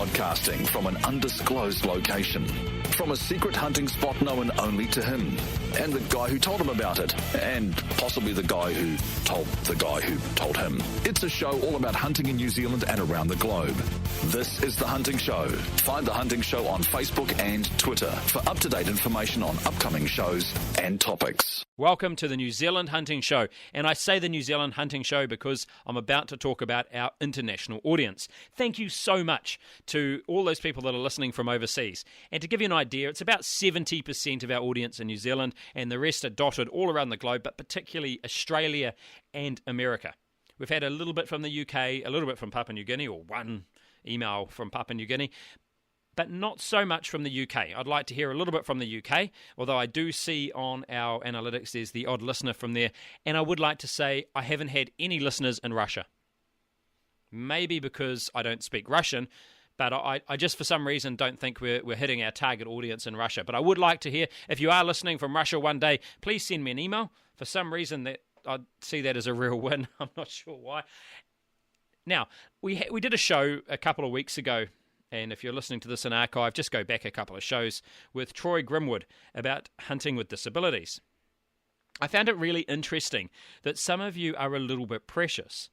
broadcasting from an undisclosed location, from a secret hunting spot known only to him, and the guy who told him about it, and possibly the guy who told him. It's a show all about hunting in New Zealand and around the globe. This is The Hunting Show. Find The Hunting Show on Facebook and Twitter for up-to-date information on upcoming shows and topics. Welcome to the New Zealand Hunting Show, and I say the New Zealand Hunting Show because I'm about to talk about our international audience. Thank you so much to all those people that are listening from overseas. And to give you an idea, it's about 70% of our audience in New Zealand, and the rest are dotted all around the globe, but particularly Australia and America. We've had a little bit from the UK, a little bit from Papua New Guinea, or one email from Papua New Guinea, but not so much from the UK. I'd like to hear a little bit from the UK, although I do see on our analytics there's the odd listener from there. And I would like to say I haven't had any listeners in Russia. Maybe because I don't speak Russian, but I just for some reason don't think we're hitting our target audience in Russia. But I would like to hear, if you are listening from Russia one day, please send me an email. For some reason that I see that as a real win. I'm not sure why. Now, we did a show a couple of weeks ago, and if you're listening to this in archive, just go back a couple of shows with Troy Grimwood about hunting with disabilities. I found it really interesting that some of you are a little bit precious.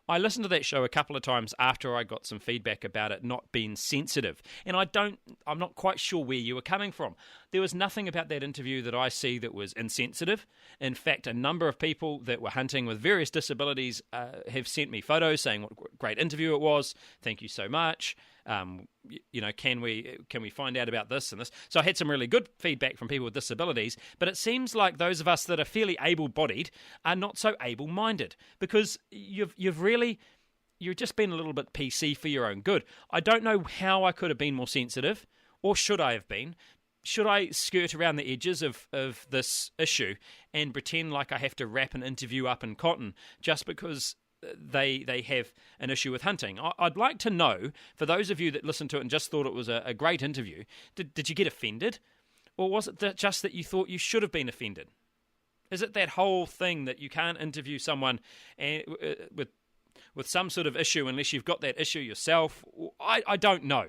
I listened to that show a couple of times after I got some feedback about it not being sensitive, and I'm not quite sure where you were coming from. There was nothing about that interview that I see that was insensitive. In fact, a number of people that were hunting with various disabilities have sent me photos saying what a great interview it was. Thank you so much. Can we find out about this and this? So I had some really good feedback from people with disabilities, but it seems like those of us that are fairly able-bodied are not so able-minded, because you've just been a little bit PC for your own good. I don't know how I could have been more sensitive, or should I have been? Should I skirt around the edges of this issue and pretend like I have to wrap an interview up in cotton just because they have an issue with hunting? I'd like to know, for those of you that listened to it and just thought it was a great interview, did you get offended? Or was it just that you thought you should have been offended? Is it that whole thing that you can't interview someone with some sort of issue unless you've got that issue yourself? I don't know.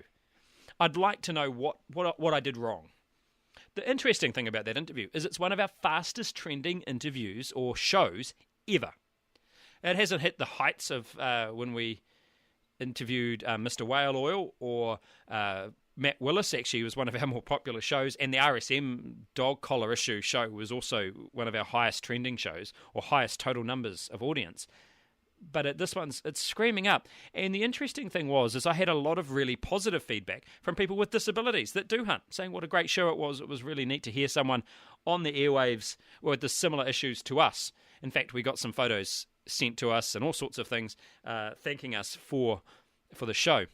I'd like to know what I did wrong. The interesting thing about that interview is it's one of our fastest trending interviews or shows ever. It hasn't hit the heights of when we interviewed Mr. Whale Oil or Matt Willis. Actually, was one of our more popular shows, and the RSM dog collar issue show was also one of our highest trending shows or highest total numbers of audience. But this one's, it's screaming up. And the interesting thing is I had a lot of really positive feedback from people with disabilities that do hunt, saying what a great show it was. It was really neat to hear someone on the airwaves with the similar issues to us. In fact, we got some photos sent to us and all sorts of things thanking us for the show.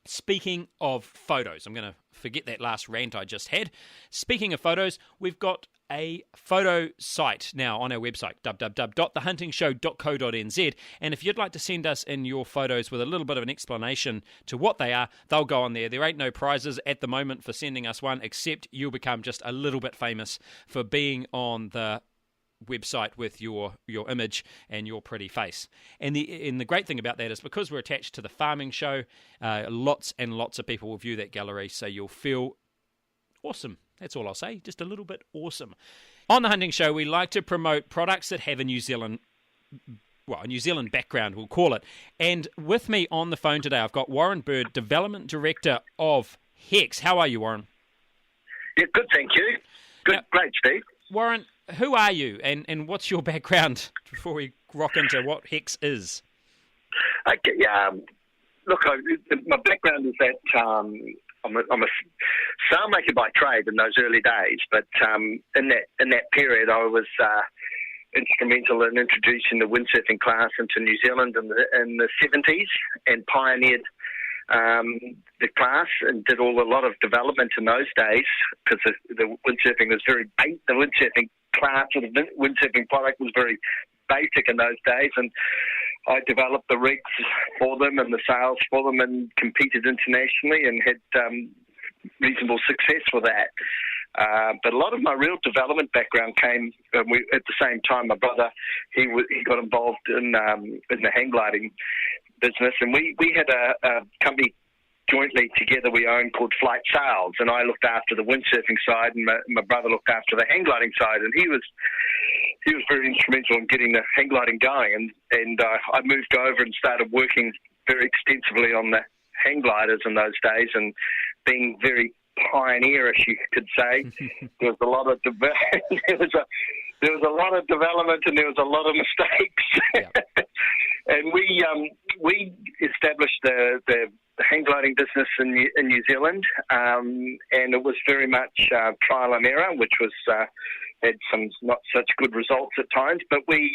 Speaking of photos, I'm going to forget that last rant I just had. Speaking of photos, we've got a photo site now on our website, www.thehuntingshow.co.nz, and if you'd like to send us in your photos with a little bit of an explanation to what they are, they'll go on there. There ain't no prizes at the moment for sending us one, except you'll become just a little bit famous for being on the website with your image and your pretty face. And the great thing about that is because we're attached to the farming show, lots and lots of people will view that gallery, so you'll feel awesome. That's all I'll say, just a little bit awesome. On The Hunting Show, we like to promote products that have a New Zealand background, we'll call it. And with me on the phone today, I've got Warren Bird, Development Director of HECS. How are you, Warren? Yeah, good, thank you. Good, great, Steve. Warren, who are you and what's your background before we rock into what HECS is? Okay, look, my background is that I'm a sailmaker by trade in those early days, but in that period I was instrumental in introducing the windsurfing class into New Zealand in the 70s and pioneered the class and did a lot of development in those days because the windsurfing was very basic. The windsurfing class or the windsurfing product was very basic in those days, and I developed the rigs for them and the sails for them and competed internationally and had reasonable success with that. But a lot of my real development background came at the same time. My brother, he got involved in the hang gliding business, and we had a company jointly together we owned called Flight Sales, and I looked after the windsurfing side, and my brother looked after the hang gliding side, and he was very instrumental in getting the hang gliding going, and I moved over and started working very extensively on the hang gliders in those days, and being very pioneerish, you could say. There was a lot of there was a lot of development, and there was a lot of mistakes. Yeah. And we established the hang gliding business in New Zealand, and it was very much trial and error, which was had some not such good results at times. But we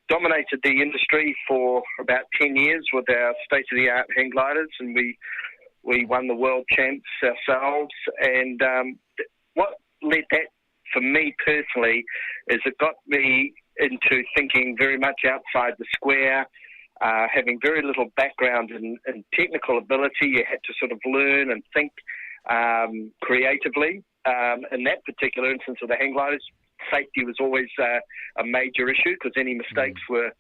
dominated the industry for about 10 years with our state-of-the-art hang gliders, and we won the world champs ourselves. And what led that for me personally is it got me into thinking very much outside the square, having very little background in technical ability. You had to sort of learn and think creatively. In that particular instance of the hang gliders, safety was always a major issue, because any mistakes were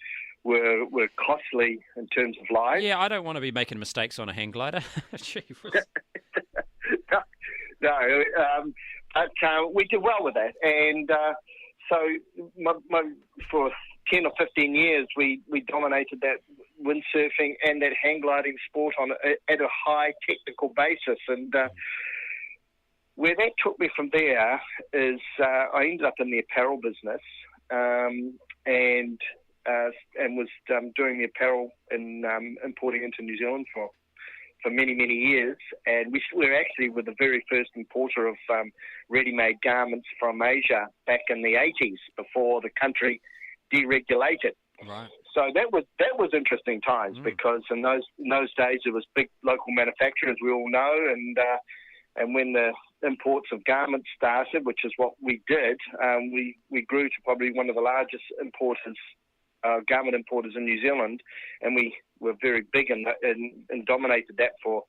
costly in terms of lives. Yeah, I don't want to be making mistakes on a hang glider. No, but we did well with that, and so for 10 or 15 years, we dominated that windsurfing and that hang gliding sport at a high technical basis. And where that took me from there is I ended up in the apparel business, and was doing the apparel and importing into New Zealand for many, many years. And we actually were the very first importer of ready-made garments from Asia back in the 80s, before the country deregulated. Right. So that was interesting times, because in those days it was big local manufacturers, we all know, and when the imports of garments started, which is what we did, we grew to probably one of the largest garment importers in New Zealand, and we were very big and dominated that for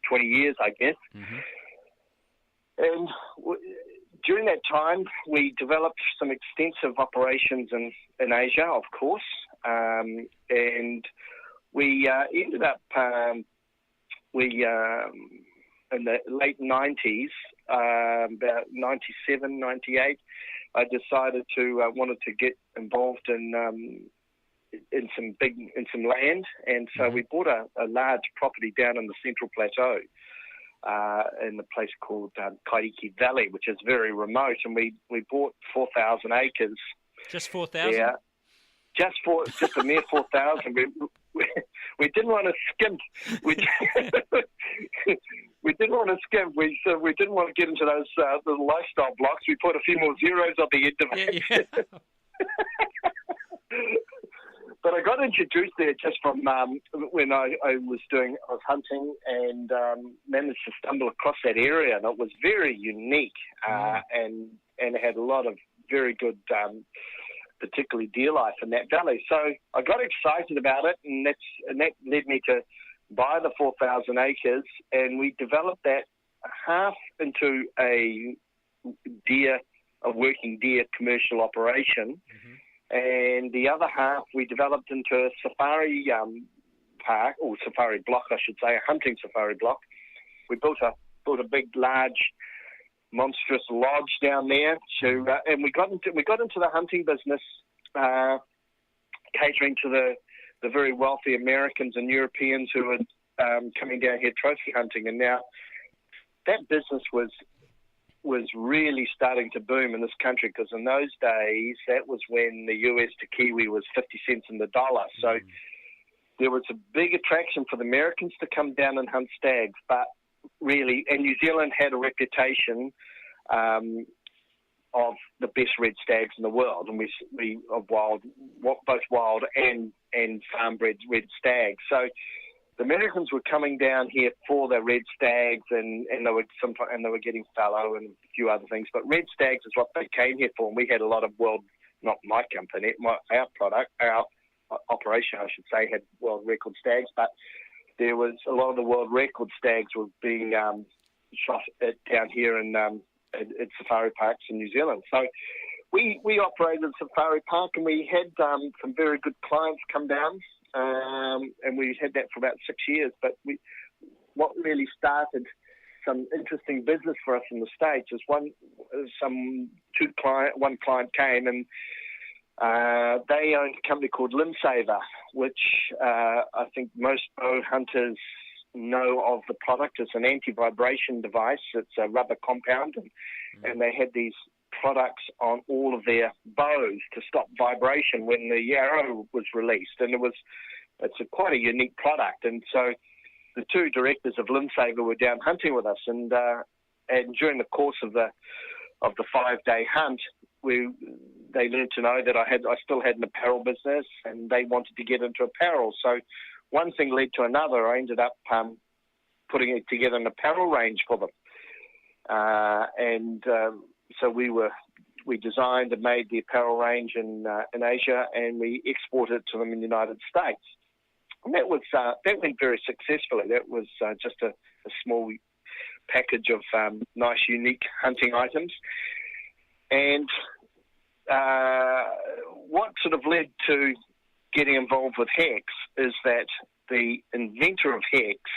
20 years, I guess. Mm-hmm. And during that time, we developed some extensive operations in Asia, of course, and we ended up in the late 90s, about 97, 98, I decided wanted to get involved in some land, and so we bought a large property down in the Central Plateau, in a place called Kairiki Valley, which is very remote, and we bought 4,000 acres. Just 4,000? Yeah, just a mere 4,000. We didn't want to skimp. We didn't want to skimp. We didn't want to get into those little lifestyle blocks. We put a few more zeros on the end of it. Yeah. But I got introduced there just from when I was hunting, and managed to stumble across that area, and it was very unique, and it had a lot of very good, particularly deer life in that valley. So I got excited about it, and that led me to buy the 4,000 acres, and we developed that half into a working deer commercial operation. Mm-hmm. And the other half we developed into a safari park, or safari block, I should say, a hunting safari block. We built a big, large, monstrous lodge down there. And we got into the hunting business, catering to the very wealthy Americans and Europeans who were coming down here trophy hunting. And now that business was really starting to boom in this country, because in those days, that was when the US to Kiwi was 50 cents in the dollar. So there was a big attraction for the Americans to come down and hunt stags, but really, and New Zealand had a reputation of the best red stags in the world, and we of both wild and farm-bred red stags. So the Americans were coming down here for the red stags, and they were getting fallow and a few other things. But red stags is what they came here for, and we had a lot of not my company, our operation, I should say, had world record stags. But there was a lot of the world record stags were being shot down here at safari parks in New Zealand. So we operated a safari park, and we had some very good clients come down. And we had that for about 6 years, but what really started some interesting business for us in the States is one client came and they owned a company called Limb Saver, which I think most bow hunters know of the product. It's an anti-vibration device. It's a rubber compound, and they had these products on all of their bows to stop vibration when the arrow was released, and it's quite a unique product. And so the two directors of Limb Saver were down hunting with us, and during the course of the 5-day hunt, they learned to know that I still had an apparel business, and they wanted to get into apparel. So one thing led to another. I ended up putting it together an apparel range for them, so we designed and made the apparel range in Asia, and we exported it to them in the United States. And that went very successfully. That was just a small package of nice, unique hunting items. And what sort of led to getting involved with HECS is that the inventor of HECS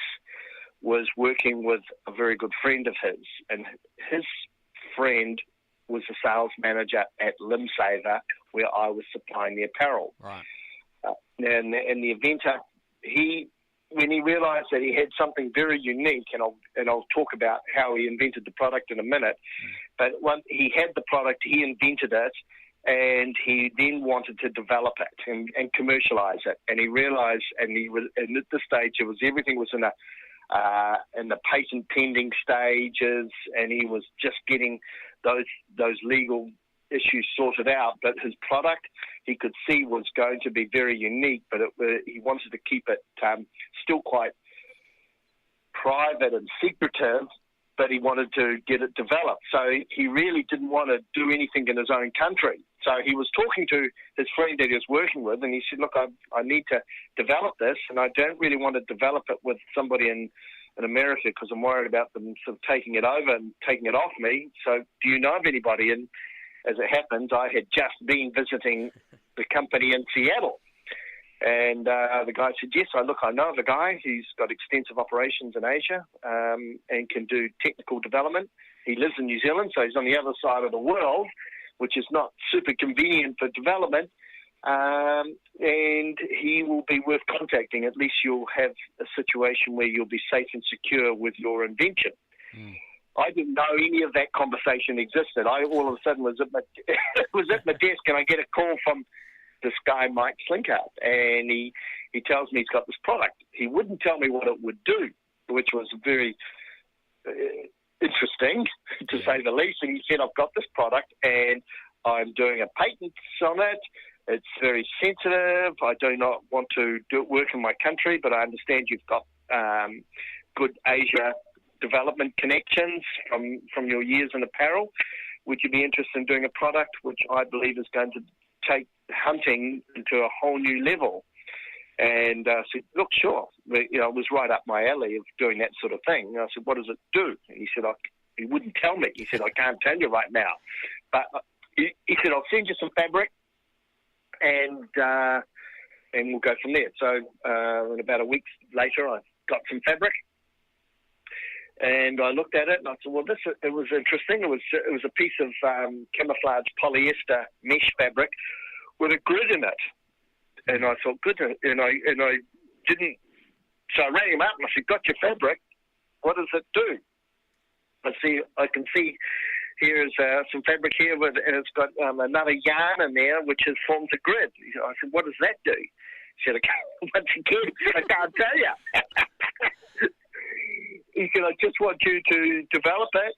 was working with a very good friend of his, and his friend was a sales manager at Limb Saver, where I was supplying the apparel. Right. And the inventor, when he realised that he had something very unique, and I'll talk about how he invented the product in a minute, but once he had the product, he invented it, and he then wanted to develop it and commercialise it. And he realised, and at this stage, everything was in the patent pending stages, and he was just getting those legal issues sorted out. But his product, he could see, was going to be very unique, but he wanted to keep it still quite private and secretive, but he wanted to get it developed. So he really didn't want to do anything in his own country. So he was talking to his friend that he was working with, and he said, look, I need to develop this, and I don't really want to develop it with somebody in America because I'm worried about them sort of taking it over and taking it off me. So do you know of anybody? And as it happens, I had just been visiting the company in Seattle. And the guy said, yes, I know of a guy. He's got extensive operations in Asia and can do technical development. He lives in New Zealand, so he's on the other side of the world, which is not super convenient for development. And he will be worth contacting. At least you'll have a situation where you'll be safe and secure with your invention. I didn't know any of that conversation existed. I all of a sudden was at my desk, and I get a call from this guy, Mike Slinkart, and he tells me he's got this product. He wouldn't tell me what it would do, which was very interesting, to say the least. And he said, I've got this product, and I'm doing a patent on it. It's very sensitive. I do not want to work in my country, but I understand you've got good Asia development connections from your years in apparel. Would you be interested in doing a product which I believe is going to take hunting into a whole new level? And I said, look, sure. It was right up my alley of doing that sort of thing. And I said, what does it do? And he said, he wouldn't tell me. He said, I can't tell you right now. But he said, I'll send you some fabric, and we'll go from there. So about a week later, I got some fabric, and I looked at it, and I said, well, it was interesting. It was a piece of camouflage polyester mesh fabric with a grid in it. And I thought, good, and I didn't. So I rang him up and I said, got your fabric? What does it do? I can see here is some fabric here, and it's got another yarn in there which has formed a grid. I said, what does that do? He said, once again, I can't tell you. He said, I just want you to develop it,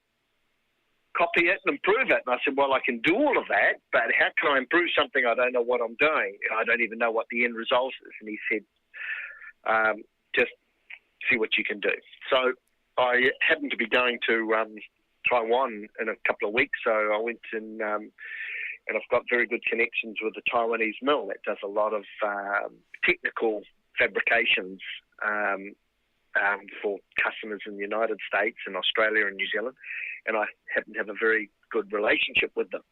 copy it, and improve it. And I said, well, I can do all of that, but how can I improve something I don't know what I'm doing? I don't even know what the end result is. And he said, just see what you can do. So I happened to be going to Taiwan in a couple of weeks, so I went and I've got very good connections with the Taiwanese mill that does a lot of technical fabrications for customers in the United States and Australia and New Zealand, and I happen to have a very good relationship with them.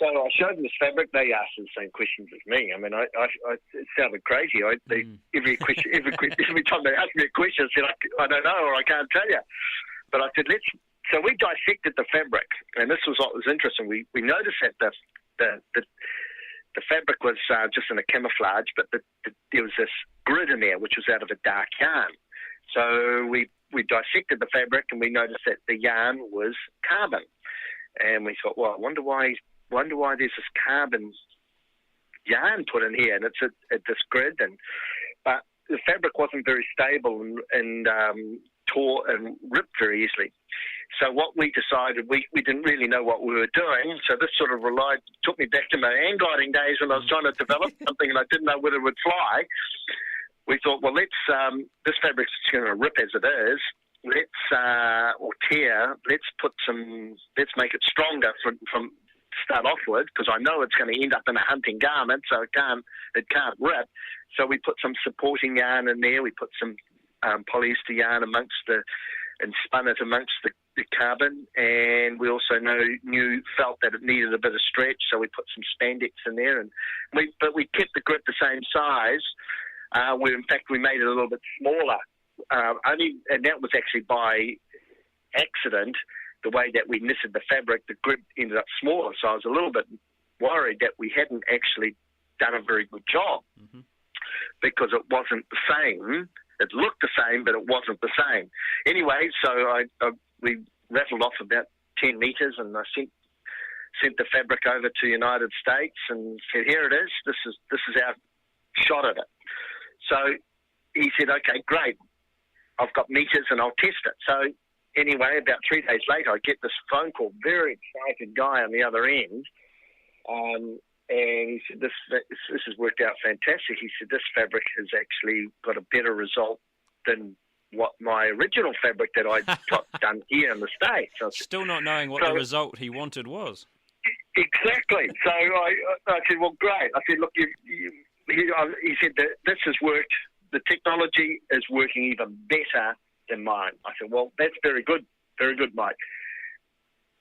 So I showed them this fabric. They asked the same questions as me. I mean, it sounded crazy. Every time they asked me a question, I said, I don't know, or I can't tell you. But I said, So we dissected the fabric, and this was what was interesting. We noticed that the fabric was just in a camouflage, but there was this grid in there, which was out of a dark yarn. So we dissected the fabric, and we noticed that the yarn was carbon. And we thought, well, I wonder why there's this carbon yarn put in here, and it's at this grid. But the fabric wasn't very stable and tore and ripped very easily. So what we decided, we didn't really know what we were doing. So this sort of took me back to my hand gliding days when I was trying to develop something and I didn't know whether it would fly. We thought, well, this fabric's going to rip as it is. Or tear. Let's make it stronger from start off with, because I know it's going to end up in a hunting garment, so it can't rip. So we put some supporting yarn in there. We put some polyester yarn and spun it amongst the carbon, and we also felt that it needed a bit of stretch, so we put some spandex in there, but we kept the grip the same size. In fact we made it a little bit smaller, and that was actually by accident. The way that we knitted the fabric, the grip ended up smaller, so I was a little bit worried that we hadn't actually done a very good job, because it wasn't the same. It looked the same, but it wasn't the same. Anyway, so we rattled off about 10 metres, and I sent the fabric over to the United States and said, here it is. This is our shot at it. So he said, okay, great. I've got meters and I'll test it. So anyway, about 3 days later, I get this phone call, very excited guy on the other end. And he said, this has worked out fantastic. He said, this fabric has actually got a better result than what my original fabric that I got done here in the States. Still not knowing what the result he wanted was. Exactly. So I said, well, great. I said, look, he said that this has worked. The technology is working even better than mine. I said, well, that's very good, Mike.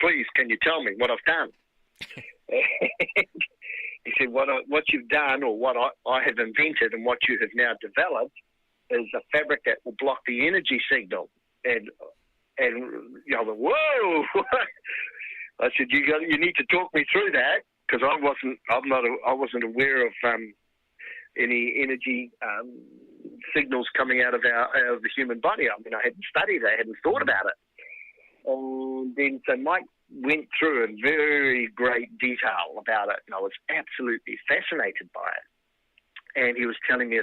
Please, can you tell me what I've done? He said, what you've done, or what I have invented and what you have now developed, is a fabric that will block the energy signal. And I went, whoa! I said, you need to talk me through that, because I wasn't aware of any energy signals coming out of the human body. I mean, I hadn't studied it, I hadn't thought about it. And then so Mike went through in very great detail about it, and I was absolutely fascinated by it. And he was telling me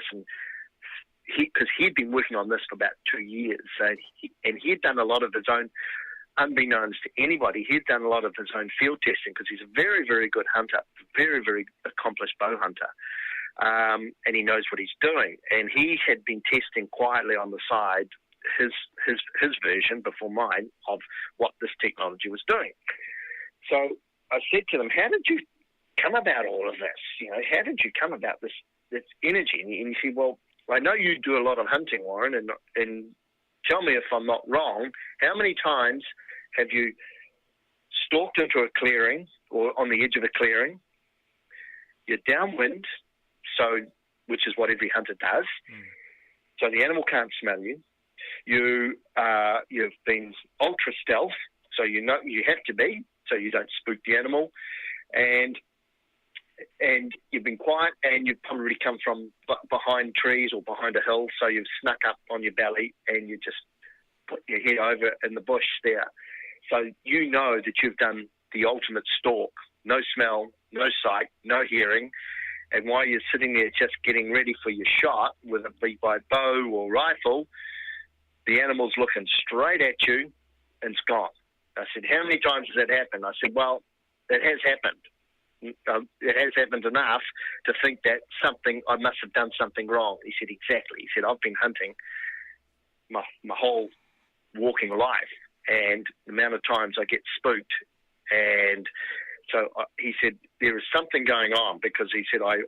because he'd been working on this for about 2 years, and he had done a lot of his own, unbeknownst to anybody, he'd done a lot of his own field testing, because he's a very, very good hunter, very, very accomplished bow hunter. And he knows what he's doing. And he had been testing quietly on the side his version before mine of what this technology was doing. So I said to them, how did you come about all of this? How did you come about this energy? And he said, well, I know you do a lot of hunting, Warren, and tell me if I'm not wrong, how many times have you stalked into a clearing or on the edge of a clearing, you're downwind, which is what every hunter does, so the animal can't smell you. You've been ultra stealth, so you have to be, so you don't spook the animal, and you've been quiet, and you've probably come from behind trees or behind a hill, so you've snuck up on your belly and you just put your head over in the bush there. So you know that you've done the ultimate stalk, no smell, no sight, no hearing. And while you're sitting there just getting ready for your shot, whether it be by bow or rifle, the animal's looking straight at you and it's gone. I said, how many times has that happened? I said, well, it has happened. It has happened enough to think that I must have done something wrong. He said, exactly. He said, I've been hunting my whole walking life, and the amount of times I get spooked. And so he said, there is something going on, because he said, I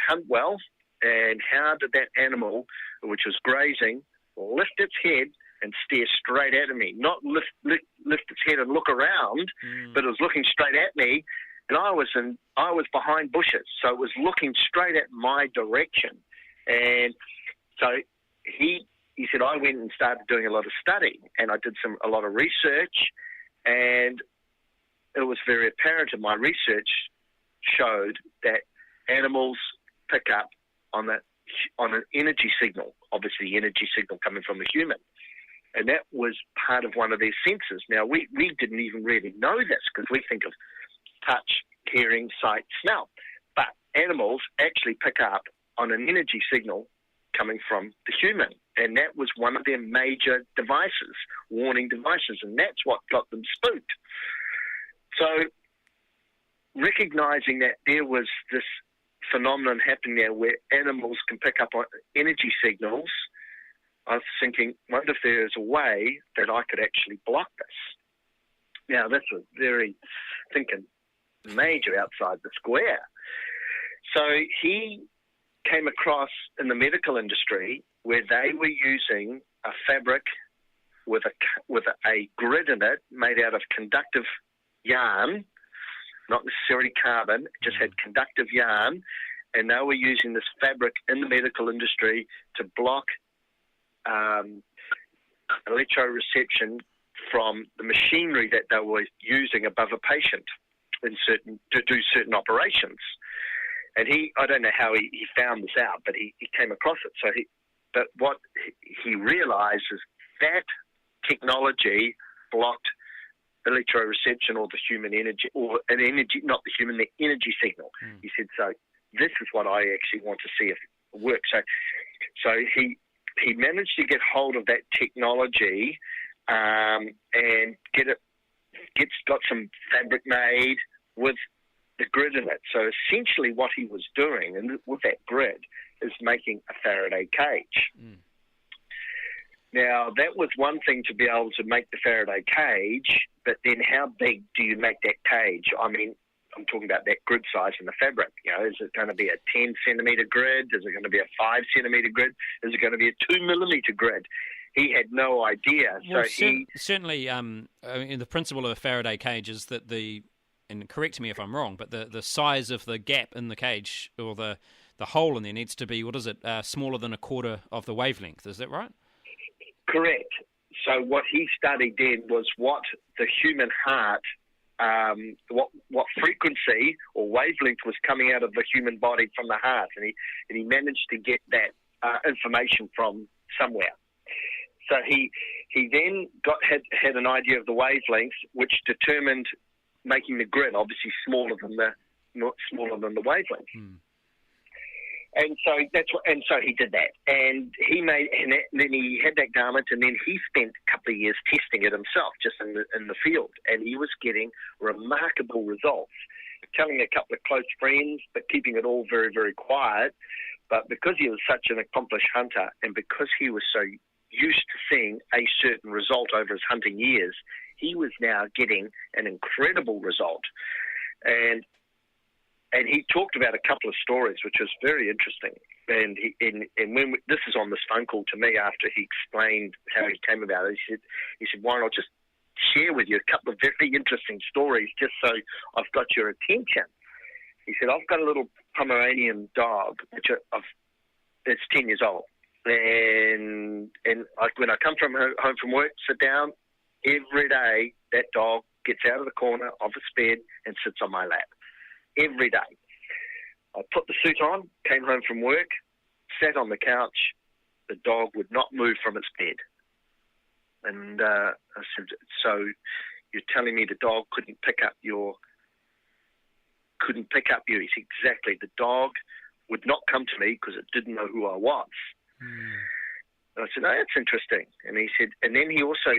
hunt well, and how did that animal, which was grazing, lift its head and stare straight at me? Not lift its head and look around, but it was looking straight at me, and I was behind bushes, so it was looking straight at my direction. And so he said, I went and started doing a lot of study, and I did a lot of research, and it was very apparent, and my research showed that animals pick up on an energy signal, obviously energy signal coming from a human. And that was part of one of their senses. Now, we didn't even really know this because we think of touch, hearing, sight, smell. But animals actually pick up on an energy signal coming from the human. And that was one of their major devices, warning devices. And that's what got them spooked. So recognizing that there was this phenomenon happening there where animals can pick up on energy signals, I was thinking, wonder if there is a way that I could actually block this. Now, this was very thinking major outside the square. So he came across in the medical industry where they were using a fabric with a grid in it made out of conductive yarn, not necessarily carbon, just had conductive yarn, and they were using this fabric in the medical industry to block electroreception from the machinery that they were using above a patient to do certain operations. And I don't know how he found this out, but he came across it. But what he realized is that technology blocked electroreception or the human energy, or an energy, not the human, the energy signal. He said, so this is what I actually want to see if it works. So he managed to get hold of that technology and got some fabric made with the grid in it. So essentially what he was doing, and with that grid, is making a Faraday cage. Now, that was one thing to be able to make the Faraday cage, but then how big do you make that cage? I mean, I'm talking about that grid size in the fabric. Is it going to be a 10-centimetre grid? Is it going to be a 5-centimetre grid? Is it going to be a 2-millimetre grid? He had no idea. Well, certainly, the principle of a Faraday cage is that and correct me if I'm wrong, but the size of the gap in the cage, or the hole in there, needs to be, smaller than a quarter of the wavelength. Is that right? Correct. So what he studied then was what the human heart, what frequency or wavelength was coming out of the human body from the heart, and he managed to get that information from somewhere. So he then had an idea of the wavelengths, which determined making the grid obviously smaller than the wavelength. And so he did that, and then he had that garment, and then he spent a couple of years testing it himself, just in the field, and he was getting remarkable results, telling a couple of close friends, but keeping it all very, very quiet. But because he was such an accomplished hunter, and because he was so used to seeing a certain result over his hunting years, he was now getting an incredible result. And he talked about a couple of stories, which was very interesting. And this is on this phone call to me after he explained how he came about it. He said, why not just share with you a couple of very interesting stories just so I've got your attention. He said, I've got a little Pomeranian dog, it's 10 years old. And when I come home from work, sit down, every day that dog gets out of the corner of his bed and sits on my lap. Every day. I put the suit on, came home from work, sat on the couch. The dog would not move from its bed. And I said, so you're telling me the dog couldn't pick up you? He said, exactly. The dog would not come to me because it didn't know who I was. And I said, oh, that's interesting. And he said, and then he also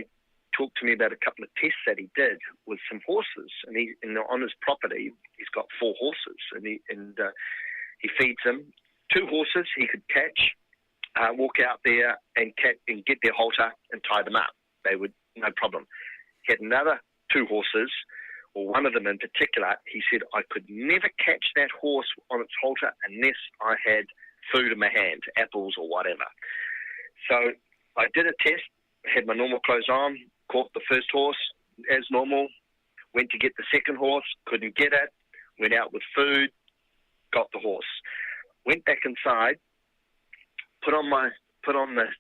talked to me about a couple of tests that he did with some horses, and on his property he's got 4 horses, and he feeds them 2 horses he could catch, walk out there and get their halter and tie them up. They would, no problem. He had another 2 horses, or one of them in particular. He said, I could never catch that horse on its halter unless I had food in my hand, apples or whatever. So I did a test, had my normal clothes on, caught the first horse as normal, went to get the second horse, couldn't get it, went out with food, got the horse, went back inside, put on the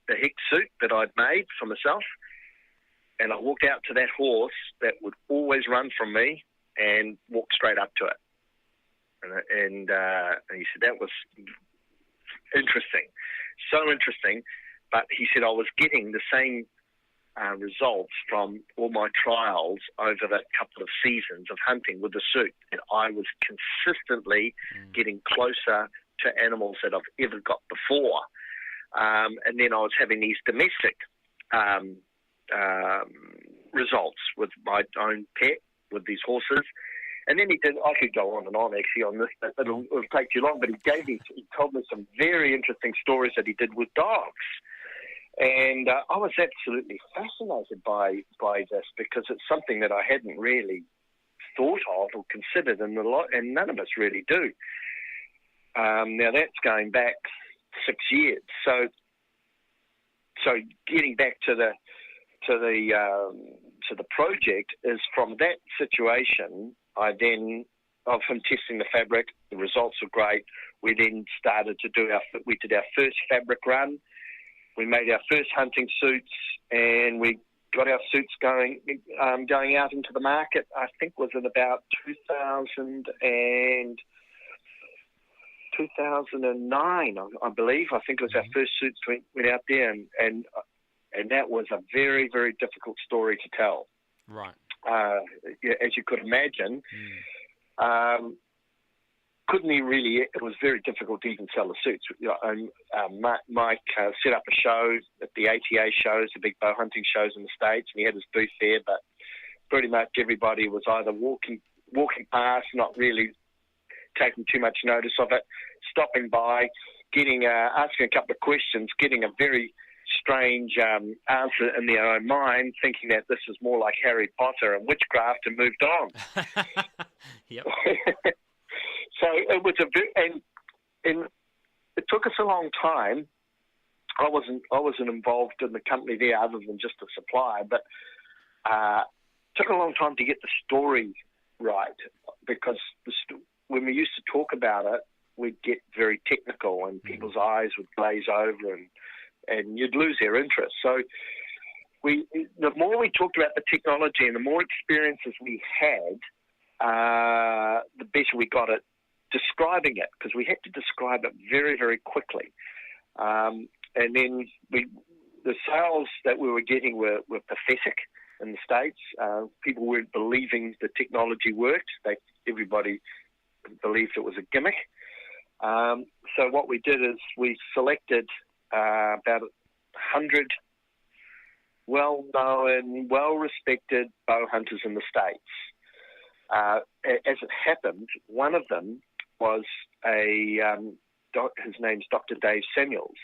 HECS suit that I'd made for myself, and I walked out to that horse that would always run from me and walked straight up to it. And he said that was interesting, so interesting. But he said I was getting the same results from all my trials over the couple of seasons of hunting with the suit. And I was consistently getting closer to animals that I've ever got before. And then I was having these domestic results with my own pet, with these horses. And then he did, I could go on and on actually on this, but it'll take too long, but he told me some very interesting stories that he did with dogs. And I was absolutely fascinated by this, because it's something that I hadn't really thought of or considered, and none of us really do. Now that's going back 6 years. So getting back to the project is from that situation. Of him testing the fabric, the results were great. We then started to we did our first fabric run. We made our first hunting suits, and we got our suits going out into the market. I think was in about 2009, I believe. I think it was our first suits went out there, and that was a very, very difficult story to tell. Right. As you could imagine, it was very difficult to even sell the suits. Mike set up a show at the ATA shows, the big bow hunting shows in the States, and he had his booth there, but pretty much everybody was either walking past, not really taking too much notice of it, stopping by, asking a couple of questions, getting a very strange answer in their own mind, thinking that this is more like Harry Potter and witchcraft, and moved on. Yep. So it was and it took us a long time. I wasn't involved in the company there other than just a supplier, but it took a long time to get the story right, because when we used to talk about it, we'd get very technical and people's eyes would glaze over and you'd lose their interest. So the more we talked about the technology and the more experiences we had, the better we got at describing it, because we had to describe it very, very quickly. And then the sales that we were getting were pathetic in the States. People weren't believing the technology worked. Everybody believed it was a gimmick. So what we did is we selected about 100 well-known, well-respected bow hunters in the States. As it happened, one of them was his name's Dr. Dave Samuels,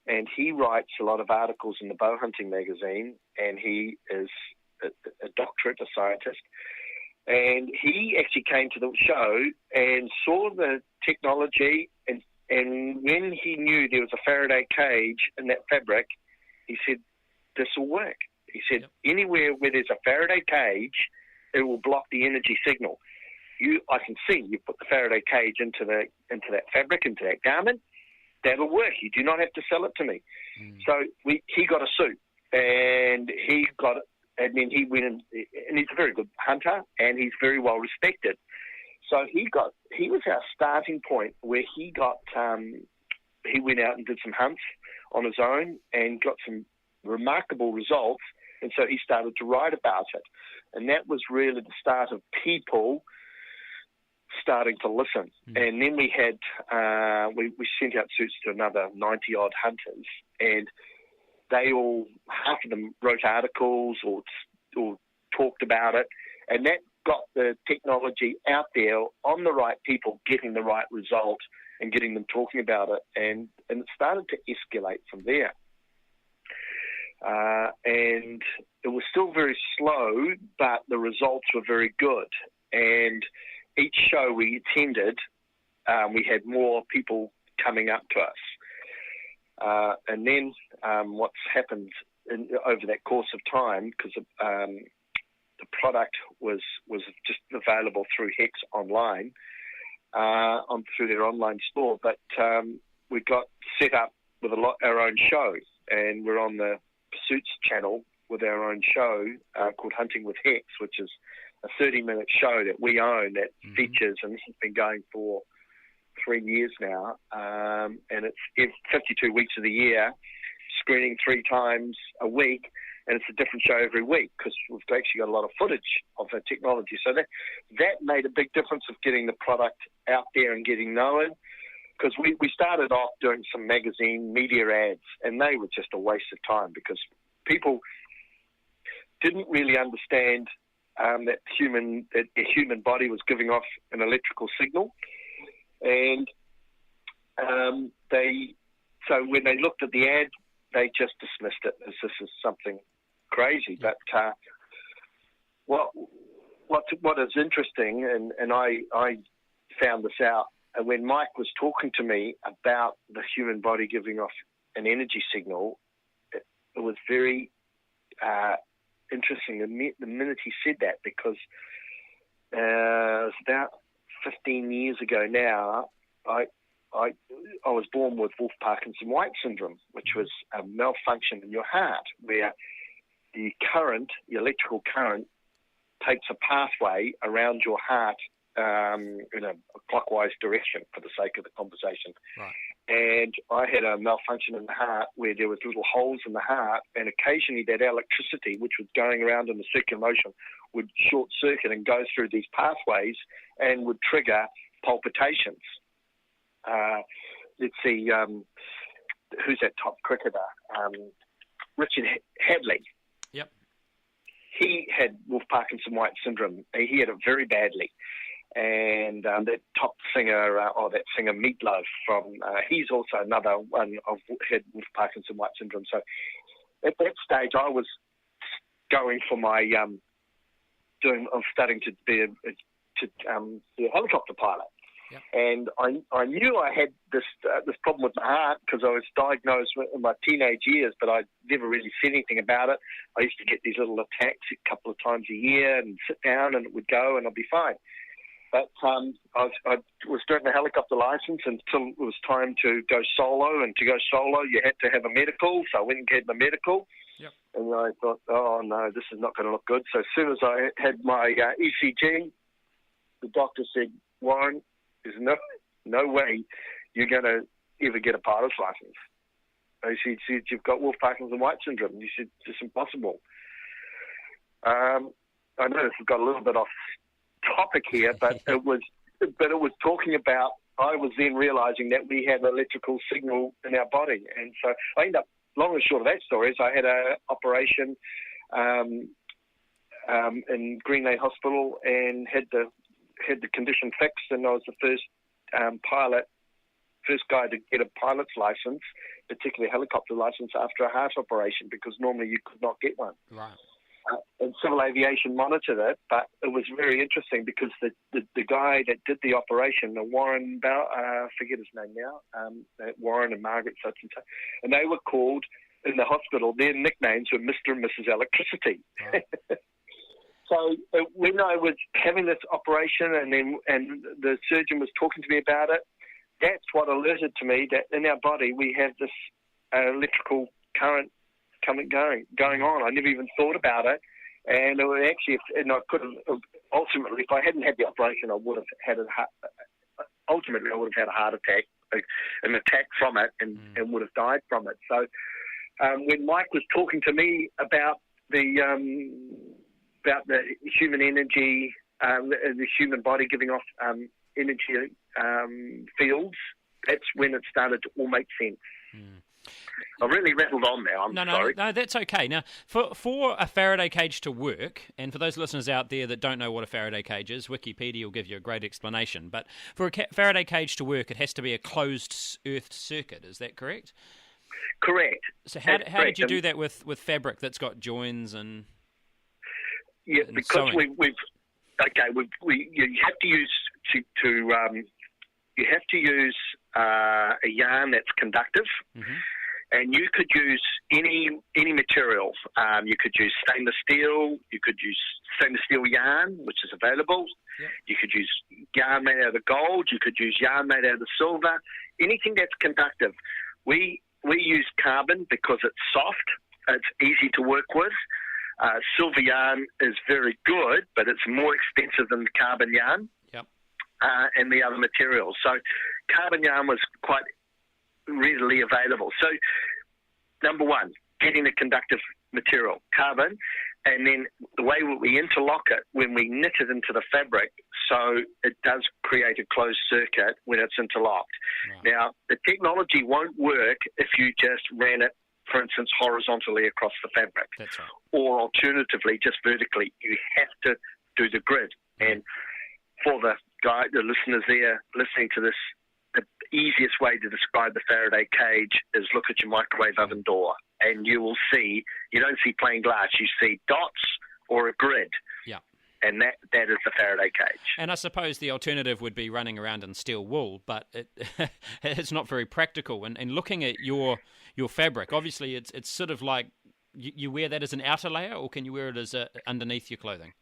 and he writes a lot of articles in the Bow Hunting magazine, and he is a doctorate, a scientist. And he actually came to the show and saw the technology, and when he knew there was a Faraday cage in that fabric, he said, this will work. He said, Anywhere where there's a Faraday cage, it will block the energy signal. I can see you put the Faraday cage into that fabric, into that garment, that'll work. You do not have to sell it to me. So he got a suit, and he got it. And then he went in, and he's a very good hunter, and he's very well respected. So he was our starting point, where he went out and did some hunts on his own and got some remarkable results. And so he started to write about it. And that was really the start of people starting to listen. And then we had, we sent out suits to another 90 odd hunters, and half of them wrote articles or talked about it, and that got the technology out there on the right people, getting the right result and getting them talking about it, and it started to escalate from there. And it was still very slow, but the results were very good. And each show we attended, we had more people coming up to us. And then what's happened over that course of time, because the product was just available through HECS online, through their online store. But we got set up with our own show, and we're on the Pursuits channel with our own show called Hunting with HECS, which is a 30-minute show that we own that features, and this has been going for 3 years now, and it's 52 weeks of the year, screening 3 times a week, and it's a different show every week because we've actually got a lot of footage of the technology. So that made a big difference of getting the product out there and getting known, because we started off doing some magazine media ads, and they were just a waste of time because people didn't really understand that the human body was giving off an electrical signal, and so when they looked at the ad, they just dismissed it as this is something crazy. But what is interesting, and I found this out when Mike was talking to me about the human body giving off an energy signal. It was very interesting the minute he said that, because it was about 15 years ago now. I was born with Wolff-Parkinson-White syndrome, which was a malfunction in your heart, where the electrical current, takes a pathway around your heart in a clockwise direction, for the sake of the conversation. Right. And I had a malfunction in the heart where there was little holes in the heart, and occasionally that electricity, which was going around in the circular motion, would short circuit and go through these pathways and would trigger palpitations. Let's see, who's that top cricketer? Richard Hadley. Yep. He had Wolff-Parkinson-White syndrome. He had it very badly. And that top singer, that singer Meatloaf he's also another one of had Wolff-Parkinson-White syndrome. So at that stage, I was going for my I'm studying to be a helicopter pilot. Yep. And I knew I had this problem with my heart because I was diagnosed in my teenage years, but I never really said anything about it. I used to get these little attacks a couple of times a year and sit down and it would go and I'd be fine. But I was doing the helicopter license until it was time to go solo. And to go solo, you had to have a medical. So I went and get my medical. Yep. And I thought, oh, no, this is not going to look good. So as soon as I had my ECG, the doctor said, Warren, there's no way you're going to ever get a pilot's license. He said, you've got Wolff-Parkinson-White syndrome. He said, it's impossible. I know this has got a little bit off topic here, but it was talking about, I was then realizing that we have an electrical signal in our body. And so I ended up, long and short of that story is I had an operation in Green Lane Hospital and had the condition fixed, and I was the first guy to get a pilot's license, particularly a helicopter license, after a heart operation, because normally you could not get one. Right. And Civil Aviation monitored it, but it was very interesting because the guy that did the operation, Warren, I forget his name now, Warren and Margaret such and such, and they were called in the hospital, their nicknames were Mr. and Mrs. Electricity. Right. So when I was having this operation and the surgeon was talking to me about it, that's what alerted to me that in our body we have this electrical current going on. I never even thought about it, and it was actually, and I could have ultimately, if I hadn't had the operation, I would have had a heart attack, an attack from it, and would have died from it. So when Mike was talking to me about the human energy, the human body giving off energy fields, that's when it started to all make sense. I really rattled on now. I'm sorry. No, that's okay. Now, for a Faraday cage to work, and for those listeners out there that don't know what a Faraday cage is, Wikipedia will give you a great explanation. But for a Faraday cage to work, it has to be a closed earth circuit. Is that correct? Correct. So how did you do that with fabric that's got joins and? Yeah, because you have to use you have to use a yarn that's conductive. Mm-hmm. And you could use any material. You could use stainless steel. You could use stainless steel yarn, which is available. Yep. You could use yarn made out of gold. You could use yarn made out of silver. Anything that's conductive. We use carbon because it's soft. It's easy to work with. Silver yarn is very good, but it's more expensive than the carbon yarn. Yep. And the other materials. So carbon yarn was quite readily available. So number one, getting the conductive material, carbon, and then the way we interlock it when we knit it into the fabric, so it does create a closed circuit when it's interlocked. Right. Now, the technology won't work if you just ran it, for instance, horizontally across the fabric. That's right. Or alternatively, just vertically. You have to do the grid. And for the listeners there listening to this, the easiest way to describe the Faraday cage is look at your microwave oven door, and you will see, you don't see plain glass, you see dots or a grid. Yeah. And that is the Faraday cage. And I suppose the alternative would be running around in steel wool, but it's not very practical. And looking at your fabric, obviously it's sort of like you wear that as an outer layer, or can you wear it as underneath your clothing?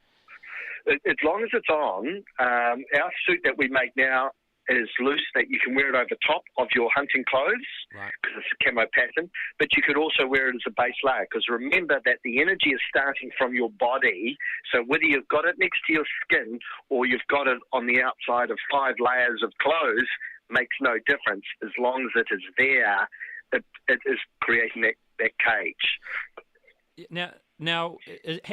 As long as it's on, our suit that we make now is loose, that you can wear it over top of your hunting clothes, right, because it's a camo pattern, but you could also wear it as a base layer, because remember that the energy is starting from your body, so whether you've got it next to your skin or you've got it on the outside of 5 layers of clothes makes no difference. As long as it is there, it is creating that cage. Now,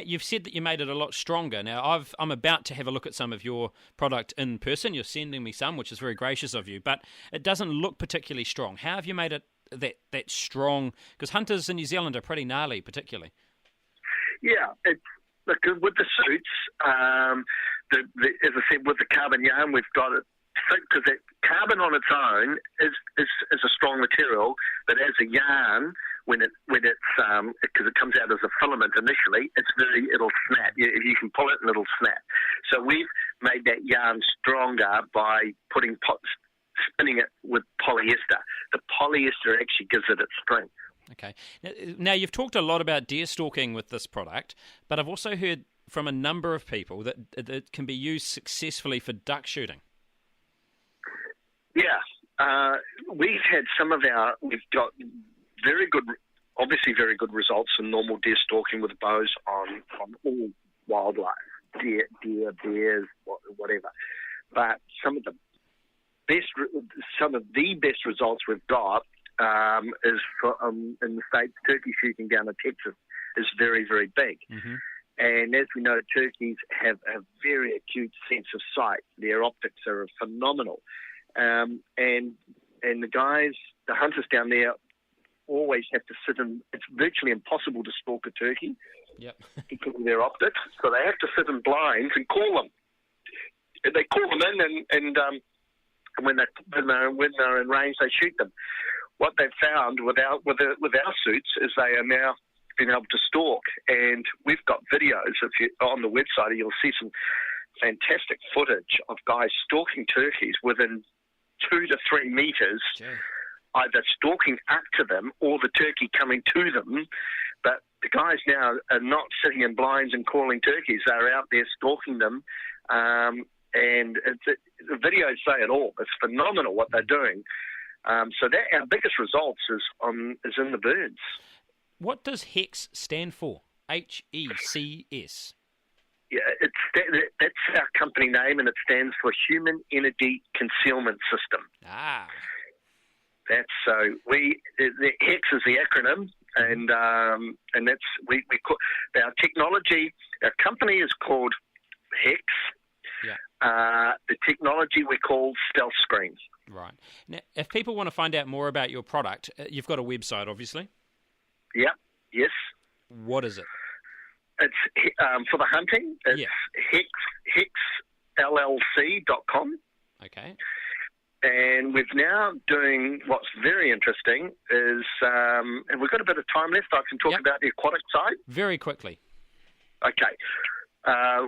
you've said that you made it a lot stronger. Now, I'm about to have a look at some of your product in person. You're sending me some, which is very gracious of you, but it doesn't look particularly strong. How have you made it that strong? Because hunters in New Zealand are pretty gnarly, particularly. Yeah, look, with the suits, as I said, with the carbon yarn, we've got it, because carbon on its own is a strong material, but as a yarn, when it's because it comes out as a filament initially, it'll snap. You can pull it and it'll snap. So we've made that yarn stronger by spinning it with polyester. The polyester actually gives it its strength. Okay. Now you've talked a lot about deer stalking with this product, but I've also heard from a number of people that it can be used successfully for duck shooting. Yeah, we've got very good results in normal deer stalking with bows on all wildlife, deer, bears, whatever. But some of the best results we've got is in the States. Turkey shooting down in Texas is very, very big. Mm-hmm. And as we know, turkeys have a very acute sense of sight. Their optics are phenomenal. And the hunters down there always have to sit in. It's virtually impossible to stalk a turkey. Yep. Because of their optics. So they have to sit in blinds and call them. And they call them in, and when they're in range, they shoot them. What they've found with our suits is they are now being able to stalk, and we've got videos. If you on the website, you'll see some fantastic footage of guys stalking turkeys within 2 to 3 meters. Sure. Either stalking up to them or the turkey coming to them. But the guys now are not sitting in blinds and calling turkeys. They're out there stalking them. And the videos say it all. It's phenomenal what they're doing. So that our biggest results is in the birds. What does HECS stand for? HECS. Yeah, that's our company name, and it stands for Human Energy Concealment System. Ah. That's so the HECS is the acronym, and that's we call our technology. Our company is called HECS. Yeah. The technology we call Stealthscreen. Right. Now, if people want to find out more about your product, you've got a website, obviously. Yeah. Yes. What is it? It's for the hunting. It's HECSLLC.com. Okay. And we're now doing what's very interesting is, and we've got a bit of time left. I can talk about the aquatic side. Very quickly. Okay.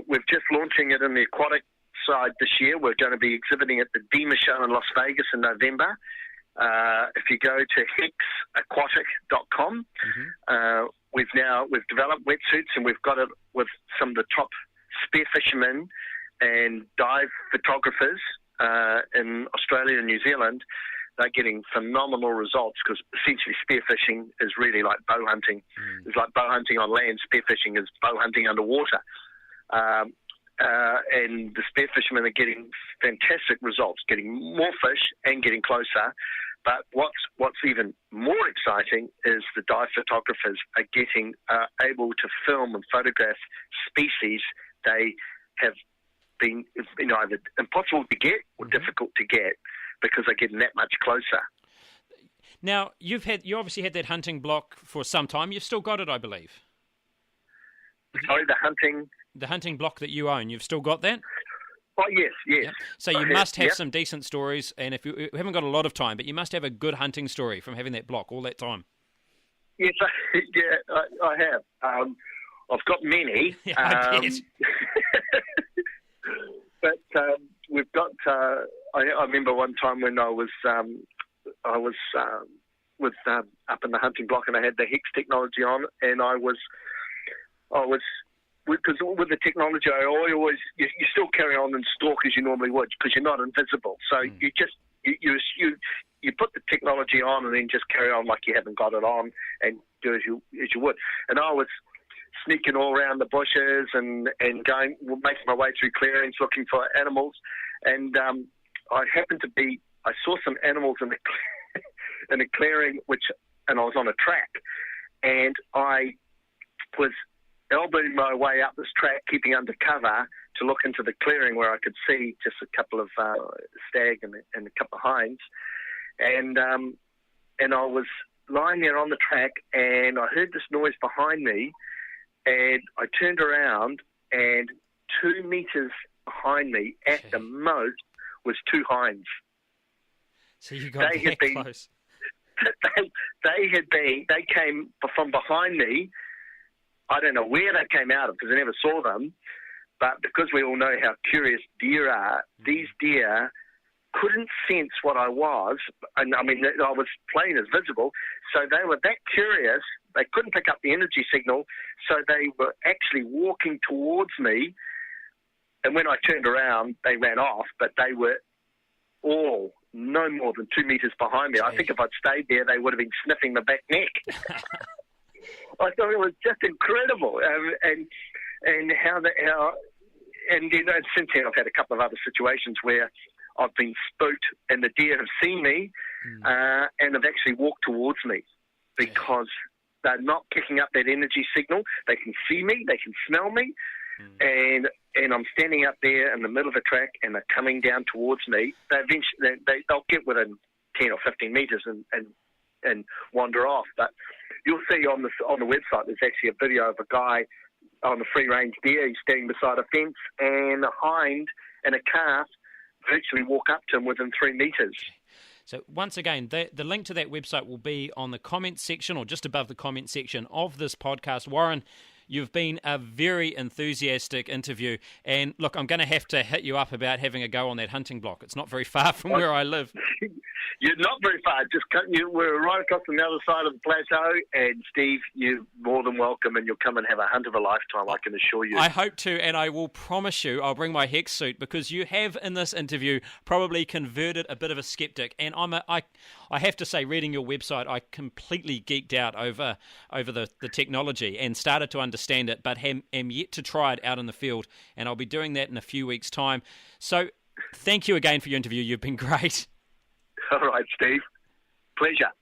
We're just launching it in the aquatic side this year. We're going to be exhibiting at the DEMA show in Las Vegas in November. If you go to HECSaquatic.com, we've developed wetsuits, and we've got it with some of the top spear fishermen and dive photographers in Australia and New Zealand. They're getting phenomenal results because essentially spearfishing is really like bow hunting. It's like bow hunting on land. Spearfishing is bow hunting underwater. And the spear fishermen are getting fantastic results, getting more fish and getting closer. But what's even more exciting is the dive photographers are getting able to film and photograph species they have been either impossible to get or difficult to get, because they're getting that much closer. Now, you obviously had that hunting block for some time. You've still got it, I believe. Sorry, the hunting block that you own. You've still got that? Oh, yes. Yep. So you must have some decent stories, and if you haven't got a lot of time, but you must have a good hunting story from having that block all that time. Yes, I have. I've got many. I bet. But we've got. I remember one time when I was with up in the hunting block, and I had the HECS technology on, and I was because with the technology, you still carry on and stalk as you normally would, because you're not invisible. So you just you put the technology on and then just carry on like you haven't got it on, and do as you would. And I was sneaking all around the bushes and making my way through clearings looking for animals, and I saw some animals in a clearing, and I was on a track, and I was elbowing my way up this track, keeping under cover to look into the clearing where I could see just a couple of stag and a couple of hinds, and I was lying there on the track, and I heard this noise behind me, and I turned around, and 2 meters behind me, at the most, was 2 hinds. So you got that close. They came from behind me. I don't know where they came out of, because I never saw them. But because we all know how curious deer are, these deer couldn't sense what I was. And I mean, I was plain as visible. So they were that curious, they couldn't pick up the energy signal. So they were actually walking towards me. And when I turned around, they ran off, but they were all no more than 2 meters behind me. I think if I'd stayed there, they would have been sniffing the back neck. I thought it was just incredible, and since then I've had a couple of other situations where I've been spooked, and the deer have seen me, and have actually walked towards me, because they're not picking up that energy signal. They can see me, they can smell me, and I'm standing up there in the middle of a track, and they're coming down towards me. They'll get within 10 or 15 meters and wander off. But you'll see on the website, there's actually a video of a guy on a free range deer. He's standing beside a fence, and a hind and a calf virtually walk up to him within 3 meters. So once again, the link to that website will be on the comments section, or just above the comment section of this podcast. Warren, you've been a very enthusiastic interview, and look, I'm going to have to hit you up about having a go on that hunting block. It's not very far from where I live. You're not very far. We're right across on the other side of the plateau, and Steve, you're more than welcome, and you'll come and have a hunt of a lifetime, I can assure you. I hope to, and I will promise you I'll bring my HECS suit, because you have, in this interview, probably converted a bit of a skeptic, and I have to say, reading your website, I completely geeked out over the technology and started to understand it, but am yet to try it out in the field, and I'll be doing that in a few weeks' time. So thank you again for your interview. You've been great. All right, Steve. Pleasure.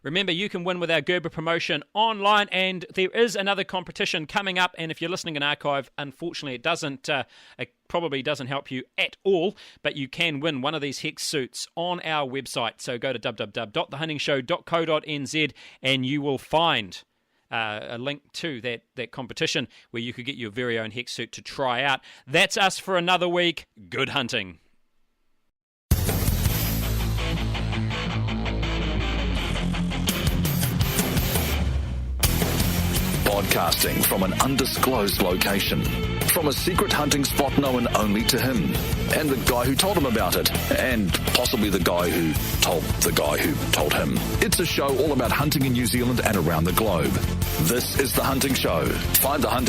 Remember, you can win with our Gerber promotion online, and there is another competition coming up. And if you're listening in archive, unfortunately, it probably doesn't help you at all, but you can win one of these HECS suits on our website. So go to www.thehuntingshow.co.nz, and you will find a link to that competition where you could get your very own HECS suit to try out. That's us for another week. Good hunting. Podcasting from an undisclosed location. From from a secret hunting spot known only to him, and the guy who told him about it, and possibly the guy who told the guy who told him. It's a show all about hunting in New Zealand and around the globe. This is The Hunting Show. Find The Hunting